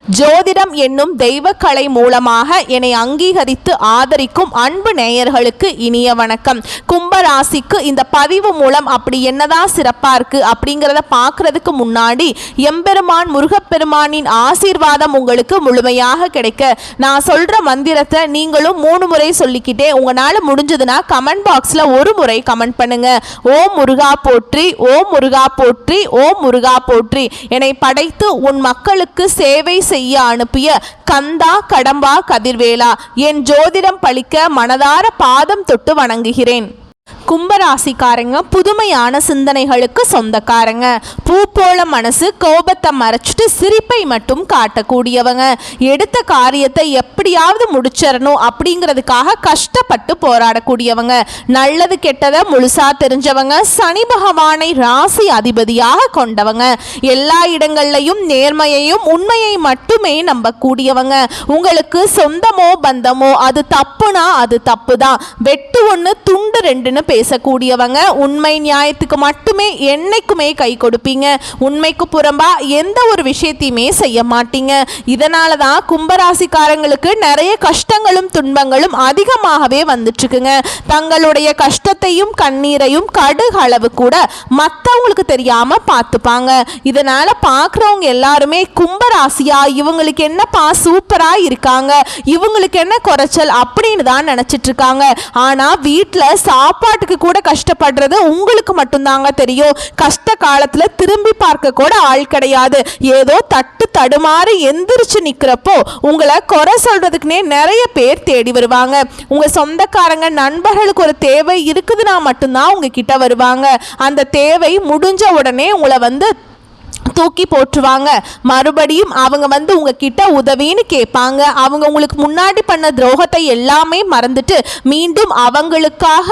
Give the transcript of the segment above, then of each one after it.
ஜோதிடம் என்னும் தெய்வக்கலை மூலமாக என்னை அங்கீகரித்து ஆதரிக்கும் அன்பு நேயர்களுக்கு இனிய வணக்கம். கும்பராசிக்கு இந்த பதிவு மூலம் அப்படி என்னதான் சிறப்பா இருக்கு அப்படிங்கிறத பார்க்கறதுக்கு முன்னாடி எம்பெருமான் முருகப்பெருமானின் ஆசீர்வாதம் உங்களுக்கு முழுமையாக கிடைக்க நான் சொல்ற மந்திரத்தை நீங்களும் 3 முறை சொல்லிக்கிட்டே உங்களால முடிஞ்சதுன்னா கமெண்ட் பாக்ஸ்ல ஒரு முறை கமெண்ட் பண்ணுங்க. ஓம் முருகா போற்றி, ஓம் முருகா போற்றி, ஓம் முருகா போற்றி. என்னை படைத்து உன் மக்களுக்கு சேவை செய்ய அனுப்பிய கந்தா கடம்பா கதிர்வேலா, என் ஜோதிடம் பழிக்க மனதார பாதம் தொட்டு வணங்குகிறேன். கும்பராசிக்காரங்க புதுமையான சிந்தனைகளுக்கு சொந்தக்காரங்க. பூ போல மனசு, கோபத்தை மறைச்சிட்டு சிரிப்பை மட்டும் காட்டக்கூடியவங்க. எடுத்த காரியத்தை எப்படியாவது முடிச்சிடணும் அப்படிங்கிறதுக்காக கஷ்டப்பட்டு போராடக்கூடியவங்க. நல்லது கெட்டதை முழுசா தெரிஞ்சவங்க. சனி பகவானை ராசி அதிபதியாக கொண்டவங்க. எல்லா இடங்கள்லையும் நேர்மையையும் உண்மையை மட்டுமே நம்பக்கூடியவங்க. உங்களுக்கு சொந்தமோ பந்தமோ அது தப்புனா அது தப்பு தான். வெட்டு ஒன்று துண்டு ரெண்டுன்னு பேசக்கூடியவங்க. உண்மை நியாயத்துக்கு மட்டுமே என்னைக்குமே கை கொடுப்பீங்க. உண்மைக்கு புறம்பா எந்த ஒரு விஷயத்தையுமே செய்ய மாட்டீங்க. இதனால தான் கும்பராசிக்காரங்களுக்கு நிறைய கஷ்டங்களும் துன்பங்களும் அதிகமாகவே வந்துட்டு இருக்குங்க. தங்களுடைய கஷ்டத்தையும் கண்ணீரையும் கடுகு அளவு கூட மற்றவங்களுக்கு தெரியாம பார்த்துப்பாங்க. இதனால பார்க்குறவங்க எல்லாருமே கும்பராசியா இவங்களுக்கு என்னப்பா சூப்பரா இருக்காங்க, இவங்களுக்கு என்ன குறைச்சல் அப்படின்னு தான் நினைச்சிட்டு இருக்காங்க. ஆனா வீட்டில் சாப்பாட்டுக்கு கூட கஷ்டப்படுறது உங்களுக்கு மட்டும்தாங்க தெரியும். கஷ்ட காலத்துல திரும்பி பார்க்க கூட ஆள் கிடையாது. ஏதோ தட்டு தடுமாறி எந்திரிச்சு நிக்கிறப்போ உங்களை குறை சொல்றதுக்குனே நிறைய பேர் தேடி வருவாங்க. உங்க சொந்தக்காரங்க நண்பர்களுக்கு ஒரு தேவை இருக்குதுன்னா மட்டும்தான் உங்ககிட்ட வருவாங்க. அந்த தேவை முடிஞ்ச உடனே உங்களை தூக்கி போட்டுருவாங்க. மறுபடியும் அவங்க உங்ககிட்ட உதவின்னு கேட்பாங்க. அவங்க உங்களுக்கு முன்னாடி பண்ண துரோகத்தை எல்லாமே மறந்துட்டு மீண்டும் அவங்களுக்காக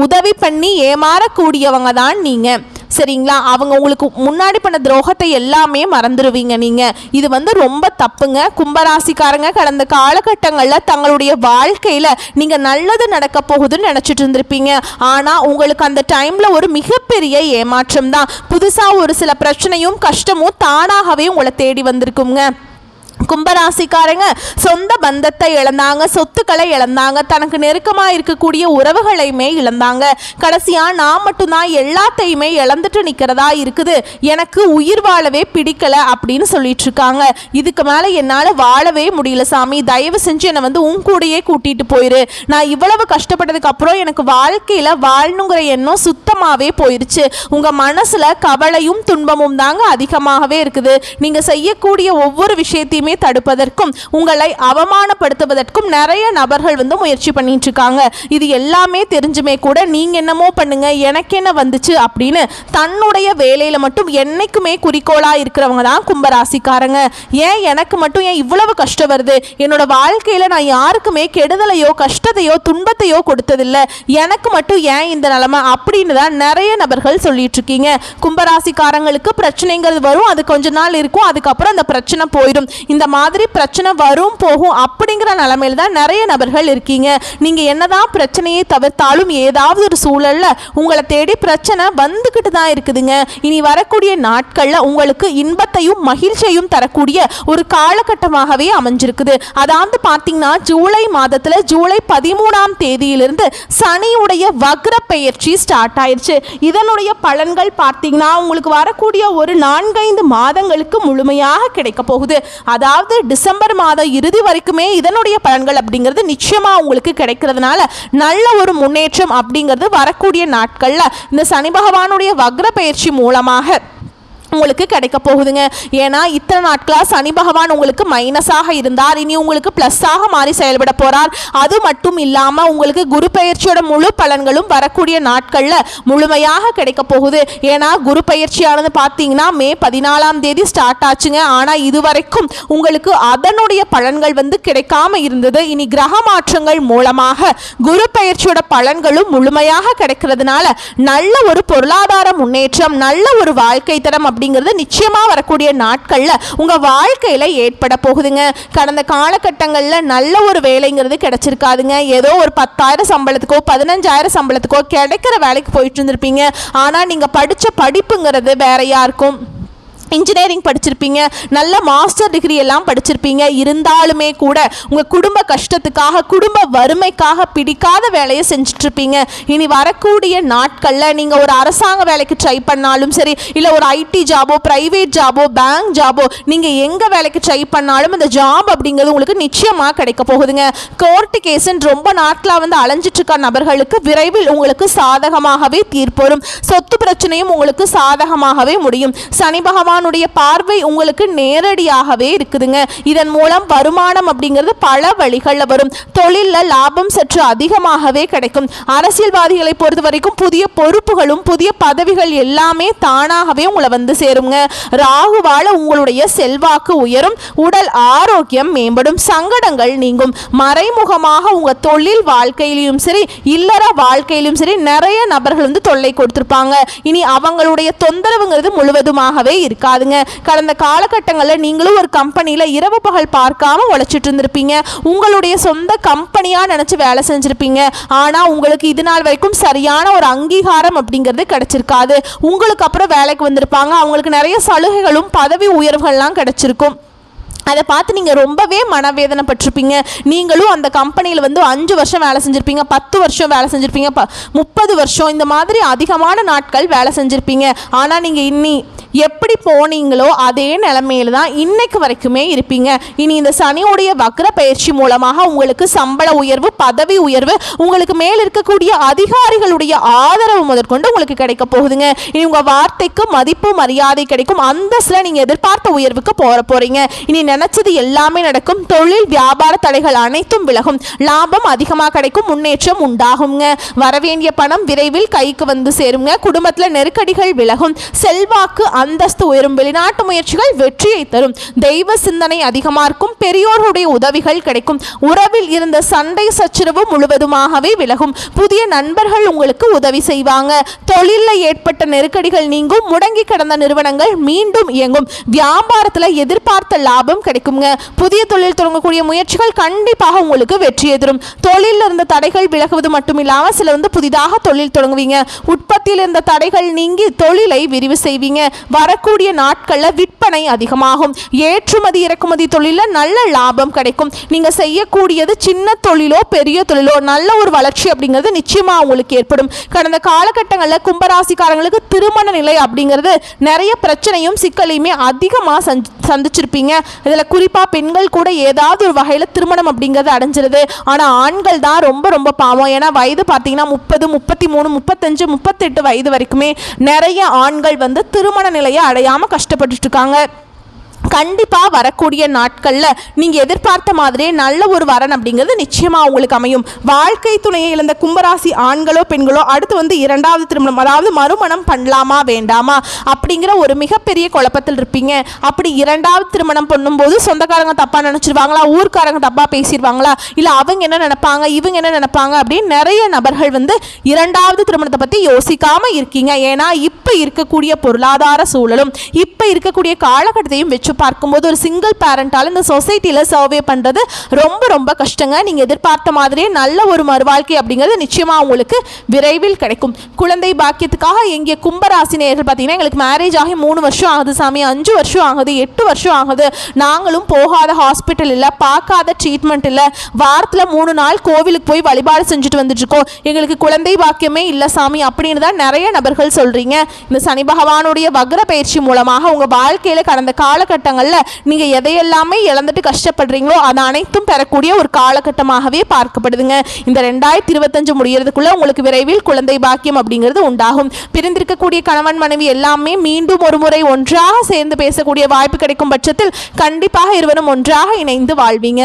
உதவி பண்ணி ஏமாறக்கூடியவங்க தான் நீங்க. சரிங்களா? அவங்க உங்களுக்கு முன்னாடி பண்ண துரோகத்தை எல்லாமே மறந்துடுவீங்க நீங்க. இது ரொம்ப தப்புங்க. கும்பராசிக்காரங்க கடந்த காலகட்டங்களில் தங்களுடைய வாழ்க்கையில் நீங்கள் நல்லது நடக்க போகுதுன்னு நினச்சிட்டு இருந்திருப்பீங்க. ஆனால் உங்களுக்கு அந்த டைமில் ஒரு மிகப்பெரிய ஏமாற்றம் தான். புதுசாக ஒரு சில பிரச்சனையும் கஷ்டமும் தானாகவே உங்களை தேடி வந்திருக்குங்க. கும்பராசிக்காரங்க சொந்த பந்தத்தை இழந்தாங்க, சொத்துக்களை இழந்தாங்க, தனக்கு நெருக்கமாக இருக்கக்கூடிய உறவுகளையுமே இழந்தாங்க. கடைசியாக நான் மட்டும்தான் எல்லாத்தையுமே இழந்துட்டு நிற்கிறதா இருக்குது, எனக்கு உயிர் வாழவே பிடிக்கல அப்படின்னு சொல்லிட்டு இருக்காங்க. இதுக்கு மேலே என்னால் வாழவே முடியல சாமி, தயவு செஞ்சு என்னை உன் கூடையே கூட்டிகிட்டு போயிரு. நான் இவ்வளவு கஷ்டப்பட்டதுக்கு அப்புறம் எனக்கு வாழ்க்கையில் வாழணுங்கிற எண்ணம் சுத்தமாகவே போயிடுச்சு. உங்கள் மனசில் கவலையும் துன்பமும் தாங்க அதிகமாகவே இருக்குது. நீங்கள் செய்யக்கூடிய ஒவ்வொரு விஷயத்தையுமே தடுப்பதற்கும் உங்களை அவமானப்படுத்துவதற்கும் நிறைய நபர்கள் முயற்சி பண்ணிட்டு இருக்காங்க. இது எல்லாமே தெரிஞ்சுமே கூட நீங்க என்னமோ பண்ணுங்க, எனக்கு என்ன வந்துச்சு அப்படின்னு தன்னுடைய வேலையில மட்டும் என்னைக்குமே குறிக்கோளா இருக்கிறவங்க தான் கும்பராசிக்காரங்க. ஏன் எனக்கு மட்டும் ஏன் இவ்வளவு கஷ்டம் வருது, என்னோட வாழ்க்கையில நான் யாருக்குமே கெடுதலையோ கஷ்டத்தையோ துன்பத்தையோ கொடுத்ததில்லை, எனக்கு மட்டும் ஏன் இந்த நிலைமை அப்படின்னு தான் நிறைய நபர்கள் சொல்லிட்டு இருக்கீங்க. கும்பராசிக்காரங்களுக்கு பிரச்சனைங்கிறது வரும், அது கொஞ்ச நாள் இருக்கும், அதுக்கப்புறம் அந்த பிரச்சனை போயிடும். இந்த மாதிரி பிரச்சனை வரும் போகும் அப்படிங்கிற நிலைமையில தான் நிறைய நபர்கள் இருக்கீங்க. நீங்க என்னதான் பிரச்சனையை தவிர்த்தாலும் ஏதாவது ஒரு சூழல்ல உங்களை தேடி பிரச்சனை வந்துகிட்டு தான் இருக்குதுங்க. இனி வரக்கூடிய நாட்கள்ல உங்களுக்கு இன்பத்தையும் மகிழ்ச்சியையும் தரக்கூடிய ஒரு காலகட்டமாகவே அமைஞ்சிருக்குது. அதாவது பார்த்தீங்கன்னா ஜூலை மாதத்துல ஜூலை 13ஆம் தேதியிலிருந்து சனியுடைய வக்ர பெயர்ச்சி ஸ்டார்ட் ஆயிடுச்சு. இதனுடைய பலன்கள் பார்த்தீங்கன்னா உங்களுக்கு வரக்கூடிய ஒரு 4-5 மாதங்களுக்கு முழுமையாக கிடைக்க போகுது. அதாவது டிசம்பர் மாதம் இறுதி வரைக்குமே இதனுடைய பலன்கள் அப்படிங்கிறது நிச்சயமா உங்களுக்கு கிடைக்கிறதுனால நல்ல ஒரு முன்னேற்றம் அப்படிங்கிறது வரக்கூடிய நாட்கள்ல இந்த சனி பகவானுடைய வக்ர பயிற்சி மூலமாக உங்களுக்கு கிடைக்க போகுதுங்க. ஏன்னா இத்தனை நாட்களாக சனி பகவான் உங்களுக்கு மைனஸாக இருந்தார், இனி உங்களுக்கு ப்ளஸ்ஸாக மாறி செயல்பட போகிறார். அது மட்டும் இல்லாமல் உங்களுக்கு குரு பயிற்சியோட முழு பலன்களும் வரக்கூடிய நாட்களில் முழுமையாக கிடைக்க போகுது. ஏன்னா குரு பயிற்சியானது பார்த்தீங்கன்னா மே 14ஆம் தேதி ஸ்டார்ட் ஆச்சுங்க. ஆனால் இதுவரைக்கும் உங்களுக்கு அதனுடைய பலன்கள் கிடைக்காம இருந்தது. இனி கிரக மாற்றங்கள் மூலமாக குரு பயிற்சியோட பலன்களும் முழுமையாக கிடைக்கிறதுனால நல்ல ஒரு பொருளாதார முன்னேற்றம், நல்ல ஒரு வாழ்க்கை தரம் அப்படிங்கிறது நிச்சயமா வரக்கூடிய நாட்கள்ல உங்க வாழ்க்கையில ஏற்பட போகுதுங்க. கடந்த காலகட்டங்களில் நல்ல ஒரு வேலைங்கிறது கிடைச்சிருக்காதுங்க. ஏதோ ஒரு 10,000 சம்பளத்துக்கோ 15,000 சம்பளத்துக்கோ கிடைக்கிற வேலைக்கு போயிட்டு இருந்திருப்பீங்க. ஆனா நீங்க படிச்ச படிப்புங்கிறது வேறையா இருக்கும். இன்ஜினியரிங் படிச்சிருப்பீங்க, நல்ல மாஸ்டர் டிகிரி எல்லாம் படிச்சிருப்பீங்க. இருந்தாலுமே கூட உங்கள் குடும்ப கஷ்டத்துக்காக, குடும்ப வறுமைக்காக பிடிக்காத வேலையை செஞ்சிட்ருப்பீங்க. இனி வரக்கூடிய நாட்களில் நீங்கள் ஒரு அரசாங்க வேலைக்கு ட்ரை பண்ணாலும் சரி, இல்லை ஒரு ஐடி ஜாபோ, ப்ரைவேட் ஜாபோ, பேங்க் ஜாபோ, நீங்கள் எங்கே வேலைக்கு ட்ரை பண்ணாலும் அந்த ஜாப் அப்படிங்கிறது உங்களுக்கு நிச்சயமாக கிடைக்க போகுதுங்க. கோர்ட்டு கேஸுன்னு ரொம்ப நாட்களாக வந்து அலைஞ்சிட்ருக்க நபர்களுக்கு விரைவில் உங்களுக்கு சாதகமாகவே தீர்ப்பு வரும். சொத்து பிரச்சனையும் உங்களுக்கு சாதகமாகவே முடியும். சனி பகவான் பார்வை உங்களுக்கு நேரடியாகவே இருக்குதுங்க. இதன் மூலம் வருமானம் அப்படிங்கிறது பல வழிகளில் வரும். தொழிலில் லாபம் சற்று அதிகமாகவே கிடைக்கும். அரசியல்வாதிகளை பொறுத்த வரைக்கும் புதிய பொறுப்புகளும் புதிய பதவிகள் எல்லாமே தானாகவே உங்களை வந்து சேருங்க. ராகுவால உங்களுடைய செல்வாக்கு உயரும், உடல் ஆரோக்கியம் மேம்படும், சங்கடங்கள் நீங்கும். மறைமுகமாக உங்க தொழில் வாழ்க்கையிலும் சரி, இல்லற வாழ்க்கையிலும் சரி நிறைய நபர்கள் வந்து தொல்லை கொடுத்திருப்பாங்க. இனி அவங்களுடைய தொந்தரவுங்கிறது முழுவதுமாகவே இருக்காதுங்க. கடந்த காலகட்டங்களில் நீங்களும் ஒரு கம்பெனியில் இரவு பகல் பார்க்காம உழைச்சிட்டு இருந்திருப்பீங்க. உங்களுடைய சொந்த கம்பெனியா நினைச்சு வேலை செஞ்சிருப்பீங்க. ஆனா உங்களுக்கு இது நாள் வரைக்கும் சரியான ஒரு அங்கீகாரம் அப்படிங்கிறது கிடைச்சிருக்காது. உங்களுக்கு அப்புறம் வேலைக்கு வந்திருப்பாங்க, அவங்களுக்கு நிறைய சலுகைகளும் பதவி உயர்வுகள்லாம் கிடைச்சிருக்கும். அதை பார்த்து நீங்கள் ரொம்பவே மனவேதனைப்பட்டிருப்பீங்க. நீங்களும் அந்த கம்பெனியில் வந்து 5 வருஷம் வேலை செஞ்சுருப்பீங்க, 10 வருஷம் வேலை செஞ்சுருப்பீங்க, 30 வருஷம் இந்த மாதிரி அதிகமான நாட்கள் வேலை செஞ்சுருப்பீங்க. ஆனால் நீங்கள் இன்னி எப்படி போனீங்களோ அதே நிலைமையில தான் இன்னைக்கு வரைக்குமே இருப்பீங்க. இனி இந்த சனியுடைய வக்ர பயிற்சி மூலமாக உங்களுக்கு சம்பள உயர்வு, பதவி உயர்வு, உங்களுக்கு மேல் இருக்கக்கூடிய அதிகாரிகளுடைய ஆதரவு முதற்கொண்டு உங்களுக்கு கிடைக்க போகுதுங்க. இனி உங்கள் வார்த்தைக்கு மதிப்பு மரியாதை கிடைக்கும். அந்தஸ்தில் நீங்கள் எதிர்பார்த்த உயர்வுக்கு போகிறீங்க. இனி நினைச்சது எல்லாமே நடக்கும். தொழில் வியாபார தடைகள் அனைத்தும் விலகும். லாபம் அதிகமாக கிடைக்கும், முன்னேற்றம் உண்டாகுங்க. வரவேண்டிய பணம் விரைவில் கைக்கு வந்து சேருங்க. குடும்பத்தில் நெருக்கடிகள் விலகும், செல்வாக்கு அந்தஸ்து உயரும், வெளிநாட்டு முயற்சிகள் வெற்றியை தரும், தெய்வ சிந்தனை அதிகமாக இருக்கும், பெரியோர்களுடைய உதவிகள் கிடைக்கும், உறவில் இருந்த சண்டை சச்சரவு முழுவதுமாகவே விலகும், புதிய நண்பர்கள் உங்களுக்கு உதவி செய்வாங்க, தொழிலில் ஏற்பட்ட நெருக்கடிகள் நீங்கும், முடங்கி கிடந்த நிறுவனங்கள் மீண்டும் இயங்கும், வியாபாரத்தில் எதிர்பார்த்த லாபம் கிடைக்குங்க. புதிய தொழில் தொடங்கக்கூடிய முயற்சிகள் கண்டிப்பாக உங்களுக்கு வெற்றியை தரும். தொழிலில் இருந்த தடைகள் விலகுவது மட்டும் இல்லாமல் சில வந்து புதிதாக தொழில் தொடங்குவீங்க. உற்பத்தியில் இருந்த தடைகள் நீங்கி தொழிலை விரிவு செய்வீங்க. வரக்கூடிய நாட்களில் விற்பனை அதிகமாகும். ஏற்றுமதி இறக்குமதி தொழிலில் நல்ல லாபம் கிடைக்கும். நீங்கள் செய்யக்கூடியது சின்ன தொழிலோ பெரிய தொழிலோ நல்ல ஒரு வளர்ச்சி அப்படிங்கிறது நிச்சயமாக உங்களுக்கு ஏற்படும். கடந்த காலகட்டங்களில் கும்பராசிக்காரங்களுக்கு திருமண நிலை அப்படிங்கிறது நிறைய பிரச்சனையும் சிக்கலையுமே அதிகமாக சந்திச்சிருப்பீங்க. இதில் குறிப்பாக பெண்கள் கூட ஏதாவது ஒரு வகையில் திருமணம் அப்படிங்கிறது அடைஞ்சிருது. ஆனால் ஆண்கள் தான் ரொம்ப ரொம்ப பாவம். ஏன்னா வயது பார்த்தீங்கன்னா 30, 33, 35, 38 வயது வரைக்குமே நிறைய ஆண்கள் வந்து திருமண நிலையை அடையாமல் கஷ்டப்பட்டுட்டு இருக்காங்க. கண்டிப்பாக வரக்கூடிய நாட்களில் நீங்கள் எதிர்பார்த்த மாதிரியே நல்ல ஒரு வரன் அப்படிங்கிறது நிச்சயமாக உங்களுக்கு அமையும். வாழ்க்கை துணையை இழந்த கும்பராசி ஆண்களோ பெண்களோ அடுத்து வந்து 2வது திருமணம், அதாவது மறுமணம் பண்ணலாமா வேண்டாமா அப்படிங்கிற ஒரு மிகப்பெரிய குழப்பத்தில் இருப்பீங்க. அப்படி 2வது திருமணம் பண்ணும்போது சொந்தக்காரங்க தப்பாக நினச்சிருவாங்களா, ஊர்க்காரங்க தப்பாக பேசிடுவாங்களா, இல்லை அவங்க என்ன நினைப்பாங்க, இவங்க என்ன நினைப்பாங்க அப்படின்னு நிறைய நபர்கள் வந்து 2வது திருமணத்தை பற்றி யோசிக்காமல் இருக்கீங்க. ஏன்னா இப்போ இருக்கக்கூடிய பொருளாதார சூழலும் இப்போ இருக்கக்கூடிய காலகட்டத்தையும் வச்சு பார்க்கும்போது ஒரு சிங்கிள் பேரண்டால் இந்த சொசைட்டியில் சர்வே பண்ணுறது ரொம்ப ரொம்ப கஷ்டங்க. நீங்கள் எதிர்பார்த்த மாதிரியே நல்ல ஒரு மறுவாழ்க்கை அப்படிங்கிறது நிச்சயமாக உங்களுக்கு விரைவில் கிடைக்கும். குழந்தை பாக்கியத்துக்காக எங்கே கும்பராசினியர்கள் பார்த்தீங்கன்னா எங்களுக்கு மேரேஜ் ஆகி 3 வருஷம் ஆகுது சாமி, 5 வருஷம் ஆகுது, 8 வருஷம் ஆகுது, நாங்களும் போகாத ஹாஸ்பிட்டல் இல்லை, பார்க்காத ட்ரீட்மெண்ட் இல்லை, வாரத்தில் 3 நாள் கோவிலுக்கு போய் வழிபாடு செஞ்சுட்டு வந்துட்டுருக்கோம், எங்களுக்கு குழந்தை பாக்கியமே இல்லை சாமி அப்படின்னு தான் நிறைய நபர்கள் சொல்கிறீங்க. இந்த சனி பகவானுடைய வக்ர பயிற்சி மூலமாக உங்கள் வாழ்க்கையில் கடந்த காலகட்டங்களில் நீங்கள் எதையெல்லாமே இழந்துட்டு கஷ்டப்படுறீங்களோ அது அனைத்தும் பெறக்கூடிய ஒரு காலகட்டமாகவே பார்க்கப்படுதுங்க. இந்த 2025 முடியறதுக்குள்ள உங்களுக்கு விரைவில் குழந்தை பாக்கியம் அப்படிங்கிறது உண்டாகும். பிரிந்திருக்கக்கூடிய கணவன் மனைவி எல்லாமே மீண்டும் ஒரு முறை ஒன்றாக சேர்ந்து பேசக்கூடிய வாய்ப்பு கிடைக்கும் பட்சத்தில் கண்டிப்பாக இருவரும் ஒன்றாக இணைந்து வாழ்வீங்க.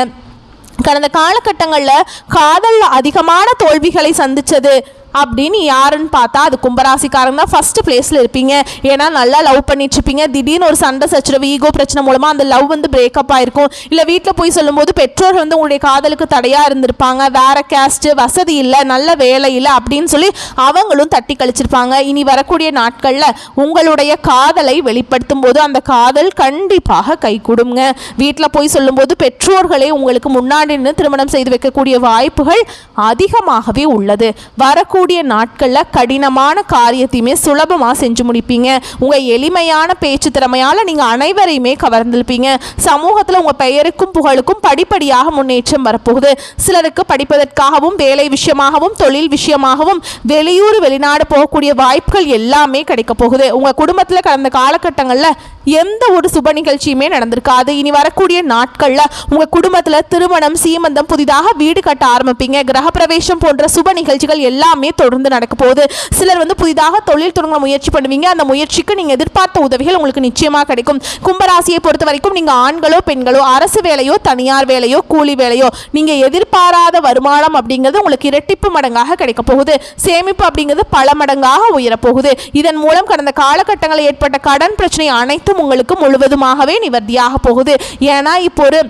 கடந்த காலகட்டங்களில் காதலில் அதிகமான தோல்விகளை சந்திச்சது அப்படின்னு யாருன்னு பார்த்தா அது கும்பராசிக்காரங்க தான் ஃபர்ஸ்ட் பிளேஸில் இருப்பீங்க. ஏன்னா நல்லா லவ் பண்ணிட்டு இருப்பீங்க, திடீர்னு ஒரு சண்டை சச்சரவு, ஈகோ பிரச்சனை மூலமாக அந்த லவ் வந்து பிரேக்கப் ஆயிருக்கும். இல்லை வீட்டில் போய் சொல்லும்போது பெற்றோர் வந்து உங்களுடைய காதலுக்கு தடையாக இருந்திருப்பாங்க, வேற கேஸ்ட், வசதி இல்லை, நல்ல வேலை இல்லை அப்படின்னு சொல்லி அவங்களும் தட்டி கழிச்சிருப்பாங்க. இனி வரக்கூடிய நாட்களில் உங்களுடைய காதலை வெளிப்படுத்தும் போது அந்த காதல் கண்டிப்பாக கை கொடுங்க. வீட்டில் போய் சொல்லும்போது பெற்றோர்களே உங்களுக்கு முன்னாடி நின்று திருமணம் செய்து வைக்கக்கூடிய வாய்ப்புகள் அதிகமாகவே உள்ளது. வரக்கூடிய வரக்கூடிய நாட்களில் கடினமான காரியத்தையுமே சுலபமாக செஞ்சு முடிப்பீங்க. உங்கள் எளிமையான பேச்சு திறமையால் நீங்கள் அனைவரையுமே கவர்ந்திருப்பீங்க. சமூகத்தில் உங்கள் பெயருக்கும் புகழுக்கும் படிப்படியாக முன்னேற்றம் வரப்போகுது. சிலருக்கு படிப்பதற்காகவும் வேலை விஷயமாகவும் தொழில் விஷயமாகவும் வெளியூர் வெளிநாடு போகக்கூடிய வாய்ப்புகள் எல்லாமே கிடைக்க போகுது. உங்கள் குடும்பத்தில் கடந்த காலகட்டங்களில் எந்த ஒரு சுப நிகழ்ச்சியுமே நடந்திருக்காது. இனி வரக்கூடிய நாட்களில் உங்கள் குடும்பத்தில் திருமணம், சீமந்தம், புதிதாக வீடு கட்ட ஆரம்பிப்பீங்க. கிரகப்பிரவேசம் போன்ற சுப நிகழ்ச்சிகள் எல்லாமே தொடர்ந்து நடக்க போகுது. சிலர் புதிதாக தொழில் தொடங்க முயற்சி பண்ணுவீங்க. அந்த முயற்சிக்கு நீங்கள் எதிர்பார்த்த உதவிகள் உங்களுக்கு நிச்சயமாக கிடைக்கும். கும்பராசியை பொறுத்த வரைக்கும் நீங்கள் ஆண்களோ பெண்களோ, அரசு வேலையோ தனியார் வேலையோ கூலி வேலையோ, நீங்கள் எதிர்பாராத வருமானம் அப்படிங்கிறது உங்களுக்கு இரட்டிப்பு மடங்காக கிடைக்க போகுது. சேமிப்பு அப்படிங்கிறது பல மடங்காக உயரப்போகுது. இதன் மூலம் கடந்த காலகட்டங்களில் ஏற்பட்ட கடன் பிரச்சனை அனைத்தும் உங்களுக்கு முழுவதுமாகவே நிவர்த்தியாக போகுது. ஏன்னா இப்போ ஒரு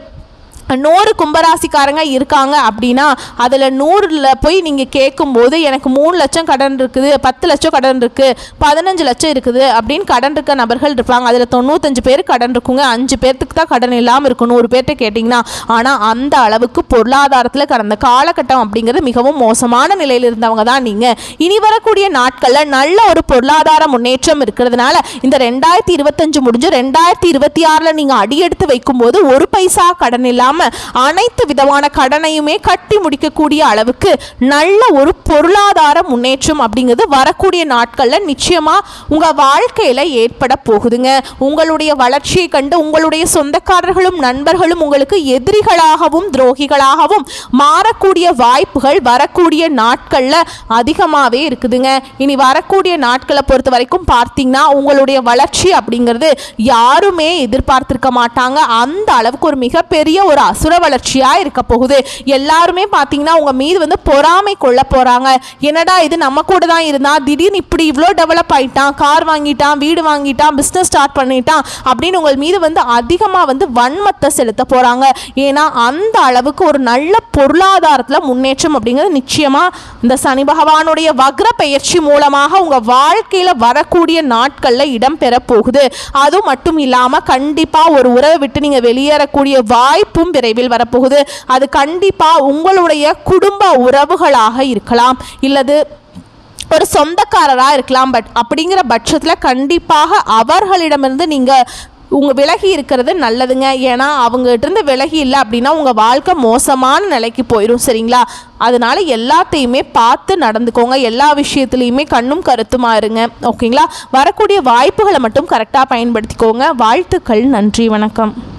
100 கும்பராசிக்காரங்க இருக்காங்க அப்படின்னா அதில் 100ல் போய் நீங்கள் கேட்கும்போது எனக்கு 3 லட்சம் கடன் இருக்குது, 10 லட்சம் கடன் இருக்குது, 15 லட்சம் இருக்குது அப்படின்னு கடன் இருக்க நபர்கள் இருப்பாங்க. அதில் 95 பேர் கடன் இருக்குங்க. 5 பேர்த்துக்கு தான் கடன் இல்லாமல் இருக்கும் 100 பேர்கிட்ட கேட்டிங்கன்னா. ஆனால் அந்த அளவுக்கு பொருளாதாரத்தில் கடந்த காலகட்டம் அப்படிங்கிறது மிகவும் மோசமான நிலையில் இருந்தவங்க தான் நீங்கள். இனி வரக்கூடிய நாட்களில் நல்ல ஒரு பொருளாதார முன்னேற்றம் இருக்கிறதுனால இந்த 2025 முடிஞ்சு 2026ல் நீங்கள் அடியெடுத்து வைக்கும்போது ஒரு பைசா கடன் இல்லாமல் அனைத்து விதமான கடனையுமே கட்டி முடிக்கக்கூடிய அளவுக்கு நல்ல ஒரு பொருளாதார முன்னேற்றம் அப்படிங்கிறது வரக்கூடிய நாட்களில் நிச்சயமா உங்க வாழ்க்கையில ஏற்பட போகுதுங்க. உங்களுடைய வளர்ச்சியை கண்டு உங்களுடைய சொந்தக்காரர்களும் நண்பர்களும் உங்களுக்கு எதிரிகளாகவும் துரோகிகளாகவும் மாறக்கூடிய வாய்ப்புகள் வரக்கூடிய நாட்கள்ல அதிகமாகவே இருக்குதுங்க. இனி வரக்கூடிய நாட்களை பொறுத்த வரைக்கும் பார்த்தீங்கன்னா உங்களுடைய வளர்ச்சி அப்படிங்கிறது யாருமே எதிர்பார்த்திருக்க மாட்டாங்க. அந்த அளவுக்கு ஒரு மிகப்பெரிய ஒரு அசுர வளர்ச்சியாக இருக்க போகுது. எல்லாருமே பார்த்தீங்கன்னா உங்க மீது பொறாமை கொள்ள போறாங்க. என்னடா இது நம்ம கூட தான் இருந்தா திடீர்னு இப்படி இவ்வளோ டெவலப் ஆயிட்டான், கார் வாங்கிட்டான், வீடு வாங்கிட்டான், பிஸ்னஸ் ஸ்டார்ட் பண்ணிட்டான் அப்படின்னு உங்கள் மீது அதிகமாக வன்மத்தை செலுத்த போறாங்க. ஏன்னா அந்த அளவுக்கு ஒரு நல்ல பொருளாதாரத்தில் முன்னேற்றம் அப்படிங்கிறது நிச்சயமா இந்த சனி பகவானுடைய வக்ர பெயர்ச்சி மூலமாக உங்க வாழ்க்கையில வரக்கூடிய நாட்கள்ல இடம்பெற போகுது. அது மட்டும் இல்லாம கண்டிப்பா ஒரு உறவை விட்டு நீங்க வெளியேறக்கூடிய வாய்ப்பும் விரைவில் வரப்போகுது. அது கண்டிப்பா உங்களுடைய குடும்ப உறவுகளாக இருக்கலாம், இல்லது ஒரு சொந்தக்காரராக இருக்கலாம். பட் அப்படிங்கிற பட்சத்தில் கண்டிப்பாக அவர்களிடமிருந்து நீங்கள் விலகி இருக்கிறது நல்லதுங்க. ஏன்னா அவங்ககிட்ட விலகி இல்லை அப்படின்னா உங்கள் வாழ்க்கை மோசமான நிலைக்கு போயிடும். சரிங்களா? அதனால எல்லாத்தையுமே பார்த்து நடந்துக்கோங்க. எல்லா விஷயத்துலையுமே கண்ணும் கருத்துமா இருங்க. ஓகேங்களா? வரக்கூடிய வாய்ப்புகளை மட்டும் கரெக்டாக பயன்படுத்திக்கோங்க. வாழ்த்துக்கள். நன்றி. வணக்கம்.